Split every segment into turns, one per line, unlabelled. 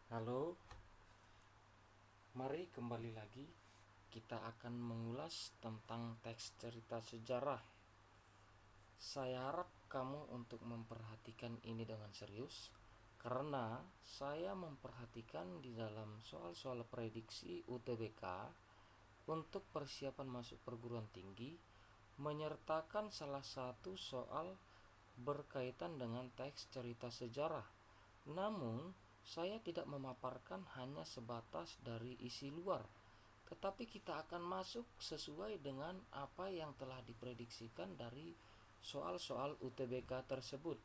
Halo, mari kembali lagi. Kita akan mengulas tentang teks cerita sejarah. Saya harap kamu untuk memperhatikan ini dengan serius, karena saya memperhatikan di dalam soal-soal prediksi UTBK untuk persiapan masuk perguruan tinggi, menyertakan salah satu soal berkaitan dengan teks cerita sejarah. Namun, saya tidak memaparkan hanya sebatas dari isi luar, tetapi kita akan masuk sesuai dengan apa yang telah diprediksikan dari soal-soal UTBK tersebut.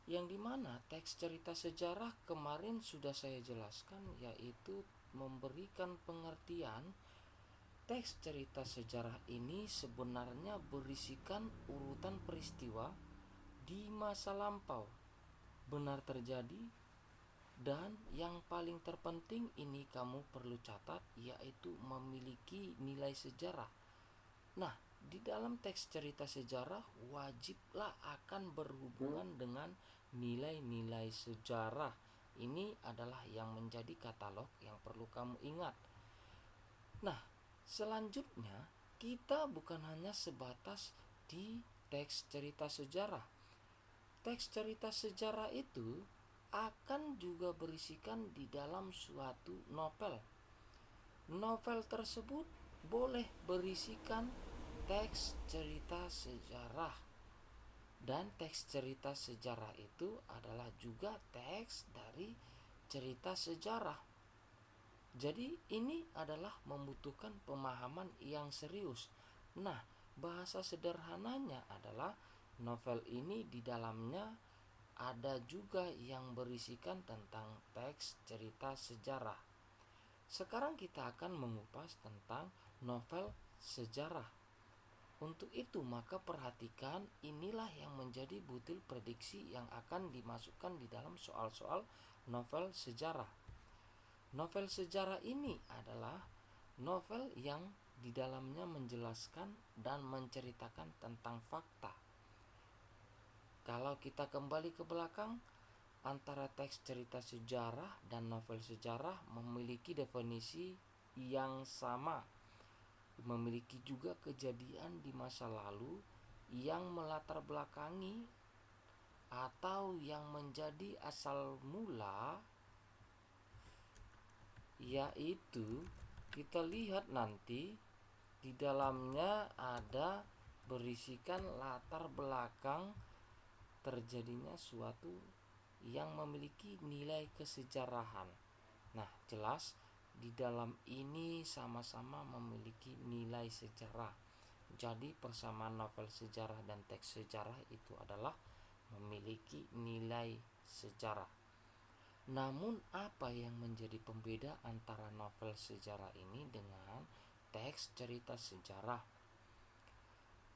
Yang dimana teks cerita sejarah kemarin sudah saya jelaskan, yaitu memberikan pengertian teks cerita sejarah ini sebenarnya berisikan urutan peristiwa di masa lampau benar terjadi, dan yang paling terpenting ini kamu perlu catat, yaitu memiliki nilai sejarah. Nah, di dalam teks cerita sejarah wajiblah akan berhubungan dengan nilai-nilai sejarah. Ini adalah yang menjadi katalog yang perlu kamu ingat. Nah, selanjutnya kita bukan hanya sebatas di teks cerita sejarah. Teks cerita sejarah itu akan juga berisikan di dalam suatu novel. Novel tersebut boleh berisikan teks cerita sejarah. Dan teks cerita sejarah itu adalah juga teks dari cerita sejarah. Jadi ini adalah membutuhkan pemahaman yang serius. Nah, bahasa sederhananya adalah novel ini di dalamnya ada juga yang berisikan tentang teks cerita sejarah. Sekarang kita akan mengupas tentang novel sejarah. Untuk itu maka perhatikan, inilah yang menjadi butir prediksi yang akan dimasukkan di dalam soal-soal novel sejarah. Novel sejarah ini adalah novel yang di dalamnya menjelaskan dan menceritakan tentang fakta. Kalau kita kembali ke belakang, antara teks cerita sejarah dan novel sejarah memiliki definisi yang sama. Memiliki juga kejadian di masa lalu yang melatar belakangi atau yang menjadi asal mula, yaitu kita lihat nanti di dalamnya ada berisikan latar belakang terjadinya suatu yang memiliki nilai kesejarahan. Nah, jelas di dalam ini sama-sama memiliki nilai sejarah. Jadi persamaan novel sejarah dan teks sejarah itu adalah memiliki nilai sejarah. Namun apa yang menjadi pembeda antara novel sejarah ini dengan teks cerita sejarah?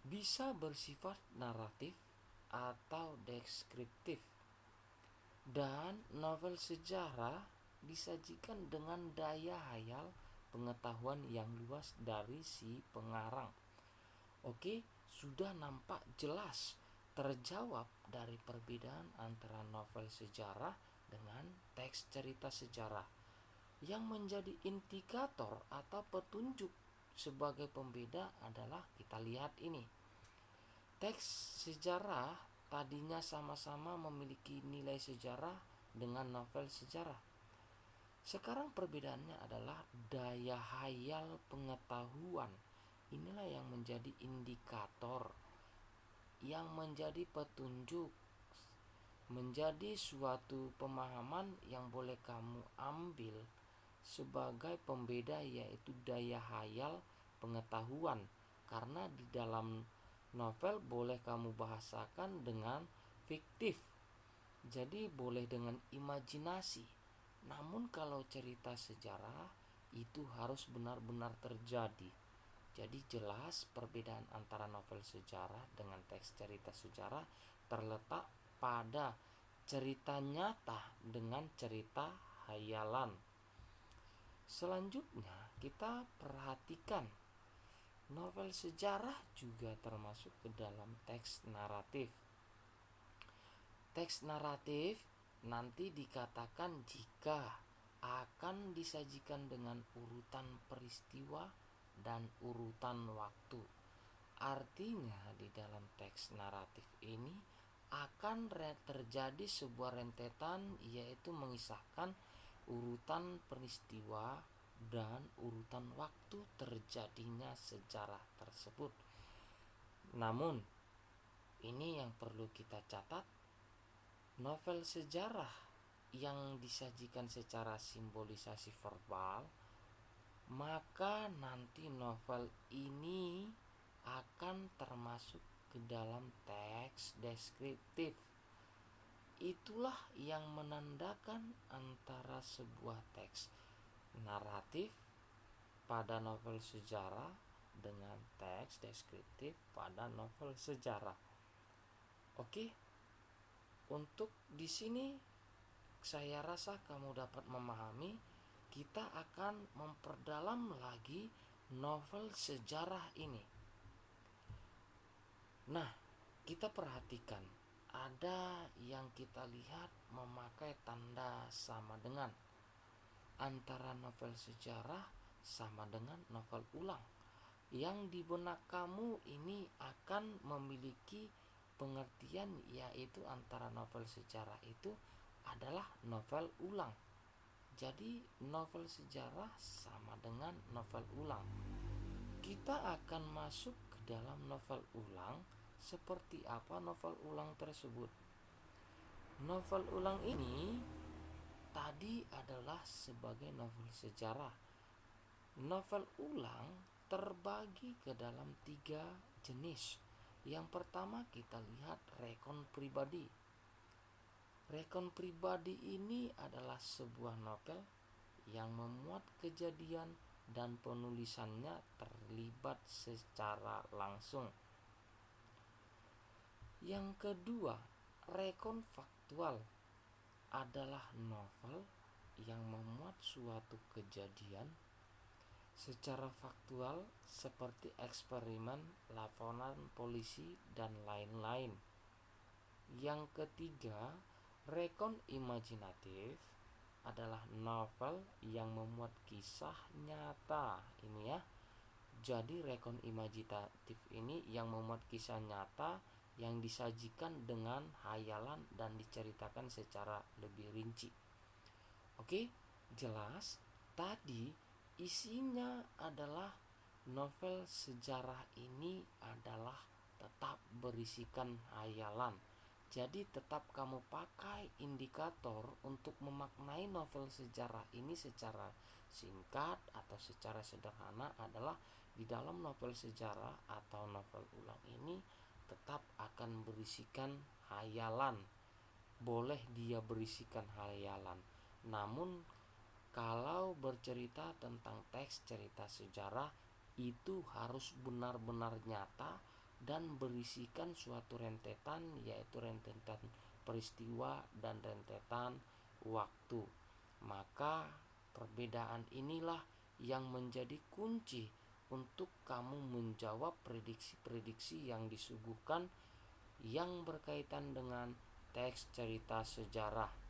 Bisa bersifat naratif atau deskriptif. Dan novel sejarah disajikan dengan daya hayal pengetahuan yang luas dari si pengarang. Oke, sudah nampak jelas terjawab dari perbedaan antara novel sejarah dengan teks cerita sejarah. Yang menjadi indikator atau petunjuk sebagai pembeda adalah kita lihat ini. Teks sejarah tadinya sama-sama memiliki nilai sejarah dengan novel sejarah. Sekarang perbedaannya adalah daya hayal pengetahuan. Inilah yang menjadi indikator, yang menjadi petunjuk, menjadi suatu pemahaman yang boleh kamu ambil sebagai pembeda, yaitu daya hayal pengetahuan. Karena di dalam novel boleh kamu bahasakan dengan fiktif, jadi boleh dengan imajinasi. Namun kalau cerita sejarah itu harus benar-benar terjadi. Jadi jelas perbedaan antara novel sejarah dengan teks cerita sejarah terletak pada cerita nyata dengan cerita hayalan. Selanjutnya kita perhatikan, novel sejarah juga termasuk ke dalam teks naratif. Teks naratif nanti dikatakan jika akan disajikan dengan urutan peristiwa dan urutan waktu. Artinya di dalam teks naratif ini akan terjadi sebuah rentetan, yaitu mengisahkan urutan peristiwa dan urutan waktu terjadinya sejarah tersebut. Namun ini yang perlu kita catat, novel sejarah yang disajikan secara simbolisasi verbal, maka nanti novel ini akan termasuk ke dalam teks deskriptif. Itulah yang menandakan antara sebuah teks naratif pada novel sejarah dengan teks deskriptif pada novel sejarah. Oke, untuk di sini saya rasa kamu dapat memahami. Kita akan memperdalam lagi novel sejarah ini. Nah, kita perhatikan, ada yang kita lihat memakai tanda sama dengan, antara novel sejarah sama dengan novel ulang. Yang di benak kamu ini akan memiliki pengertian, yaitu antara novel sejarah itu adalah novel ulang. Jadi novel sejarah sama dengan novel ulang. Kita akan masuk ke dalam novel ulang. Seperti apa novel ulang tersebut? Novel ulang ini tadi adalah sebagai novel sejarah. Novel ulang terbagi ke dalam 3 jenis. Yang pertama kita lihat rekon pribadi. Rekon pribadi ini adalah sebuah novel yang memuat kejadian dan penulisannya terlibat secara langsung. Yang kedua, rekon faktual adalah novel yang memuat suatu kejadian secara faktual seperti eksperimen, laporan polisi, dan lain-lain. Yang ketiga, rekon imajinatif adalah novel yang memuat kisah nyata. Ini ya. Jadi rekon imajinatif ini yang memuat kisah nyata yang disajikan dengan hayalan dan diceritakan secara lebih rinci. Oke, jelas? Tadi isinya adalah novel sejarah ini adalah tetap berisikan hayalan. Jadi tetap kamu pakai indikator untuk memaknai novel sejarah ini secara singkat atau secara sederhana adalah di dalam novel sejarah atau novel ulang ini tetap akan berisikan hayalan. Boleh dia berisikan hayalan, namun kalau bercerita tentang teks cerita sejarah itu harus benar-benar nyata dan berisikan suatu rentetan, yaitu rentetan peristiwa dan rentetan waktu. Maka perbedaan inilah yang menjadi kunci untuk kamu menjawab prediksi-prediksi yang disuguhkan yang berkaitan dengan teks cerita sejarah.